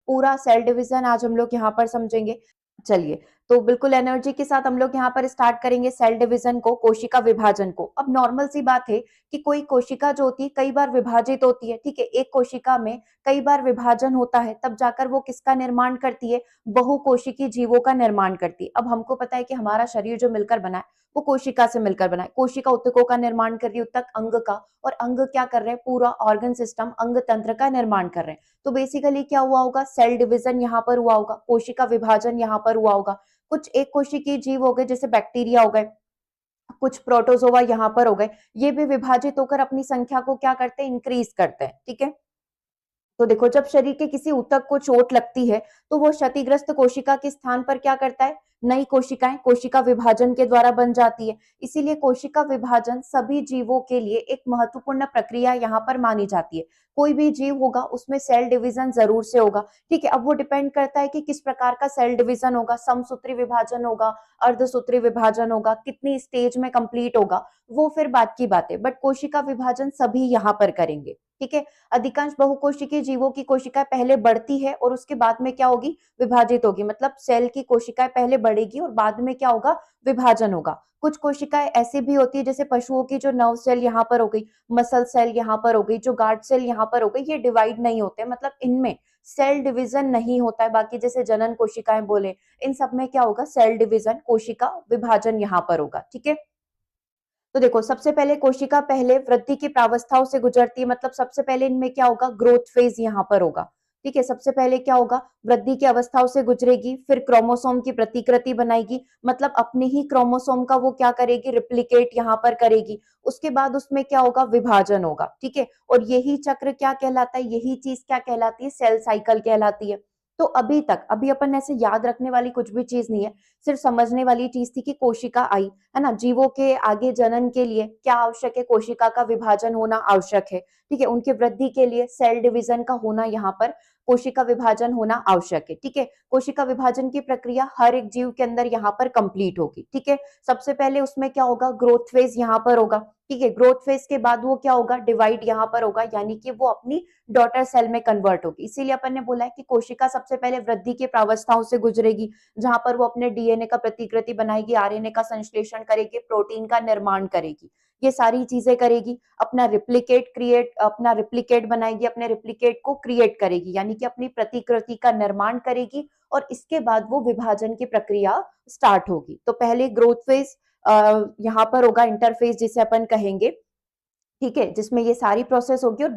पूरा cell division आज हम लोग यहाँ पर समझेंगे। चलिए, तो बिल्कुल एनर्जी के साथ हम लोग यहाँ पर स्टार्ट करेंगे सेल डिवीजन को, कोशिका विभाजन को। अब नॉर्मल सी बात है कि कोई कोशिका जो होती है कई बार विभाजित होती है, ठीक है। एक कोशिका में कई बार विभाजन होता है, तब जाकर वो किसका निर्माण करती है, बहुकोशिकीय जीवों का निर्माण करती है। अब हमको पता है कि हमारा शरीर जो मिलकर बना है वो कोशिका से मिलकर बना है। कोशिका ऊतकों का निर्माण कर रही है, ऊतक अंग का, और अंग क्या कर रहे हैं, पूरा ऑर्गन सिस्टम अंग तंत्र का निर्माण कर रहे हैं। तो बेसिकली क्या हुआ होगा, सेल डिवीजन यहाँ पर हुआ होगा, कोशिका विभाजन यहाँ पर हुआ होगा। कुछ एक कोशिकीय जीव हो गए जैसे बैक्टीरिया हो गए, कुछ प्रोटोजोआ यहाँ पर हो गए, ये भी विभाजित होकर अपनी संख्या को क्या करते हैं, इंक्रीज करते हैं, ठीक है। तो देखो, जब शरीर के किसी ऊतक को चोट लगती है तो वो क्षतिग्रस्त कोशिका के स्थान पर क्या करता है, नई कोशिकाएं कोशिका विभाजन के द्वारा बन जाती है। इसीलिए कोशिका विभाजन सभी जीवों के लिए एक महत्वपूर्ण प्रक्रिया यहाँ पर मानी जाती है। कोई भी जीव होगा उसमें सेल डिवीजन जरूर से होगा, ठीक है। अब वो डिपेंड करता है कि किस प्रकार का सेल डिवीजन होगा, समसूत्री विभाजन होगा, अर्धसूत्री विभाजन होगा, कितनी स्टेज में कंप्लीट होगा, वो फिर बात की बात है। बट कोशिका विभाजन सभी यहाँ पर करेंगे, ठीक है। अधिकांश बहुकोशिकीय जीवों की कोशिकाएं पहले बढ़ती है और उसके बाद में क्या होगी, विभाजित होगी। मतलब सेल की कोशिकाएं पहले बढ़ेगी और बाद में क्या होगा, विभाजन होगा। कुछ कोशिकाएं ऐसी भी होती है जैसे पशुओं की, जो नर्व सेल यहाँ पर हो गई, मसल सेल यहाँ पर हो गई, जो गार्ड सेल यहाँ पर हो गई, ये डिवाइड नहीं होते, मतलब इनमें सेल डिवीजन नहीं होता है। बाकी जैसे जनन कोशिकाएं बोले, इन सब में क्या होगा, सेल डिवीजन, कोशिका विभाजन यहाँ पर होगा, ठीक है। तो देखो, सबसे पहले कोशिका पहले वृद्धि की प्रावस्थाओं से गुजरती है, मतलब सबसे पहले इनमें क्या होगा, ग्रोथ फेज यहाँ पर होगा, ठीक है। सबसे पहले क्या होगा, वृद्धि की अवस्थाओं से गुजरेगी, फिर क्रोमोसोम की प्रतिकृति बनाएगी, मतलब अपने ही क्रोमोसोम का वो क्या करेगी, रिप्लिकेट यहाँ पर करेगी। उसके बाद उसमें क्या होगा, विभाजन होगा, ठीक है। और यही चक्र क्या कहलाता है, यही चीज क्या कहलाती है, सेल साइकिल कहलाती है। तो अभी तक, अभी अपन ऐसे याद रखने वाली कुछ भी चीज नहीं है, सिर्फ समझने वाली चीज थी कि कोशिका आई, है ना। जीवों के आगे जनन के लिए क्या आवश्यक है, कोशिका का विभाजन होना आवश्यक है, ठीक है। उनके वृद्धि के लिए सेल डिवीजन का होना, यहाँ पर कोशिका विभाजन होना आवश्यक है, ठीक है। कोशिका विभाजन की प्रक्रिया हर एक जीव के अंदर यहाँ पर कंप्लीट होगी, ठीक है। सबसे पहले उसमें क्या होगा, ग्रोथ फेज यहाँ पर होगा, ठीक है। ग्रोथ फेज के बाद वो क्या होगा, डिवाइड यहाँ पर होगा, यानी कि वो अपनी डॉटर सेल में कन्वर्ट होगी। इसीलिए अपन ने बोला है कि कोशिका सबसे पहले वृद्धि की प्रावस्थाओं से गुजरेगी, जहां पर वो अपने डीएनए का प्रतिकृति बनाएगी, आरएनए का संश्लेषण करेगी, प्रोटीन का निर्माण करेगी, ये सारी चीजें करेगी। अपना रिप्लिकेट बनाएगी, अपने रिप्लिकेट को क्रिएट करेगी, यानी कि अपनी प्रतिकृति का निर्माण करेगी। और इसके बाद वो विभाजन की प्रक्रिया स्टार्ट होगी। तो पहले ग्रोथ फेज यहाँ पर होगा, इंटरफेज जिसे अपन कहेंगे, ठीक है, जिसमें ये सारी प्रोसेस होगी। और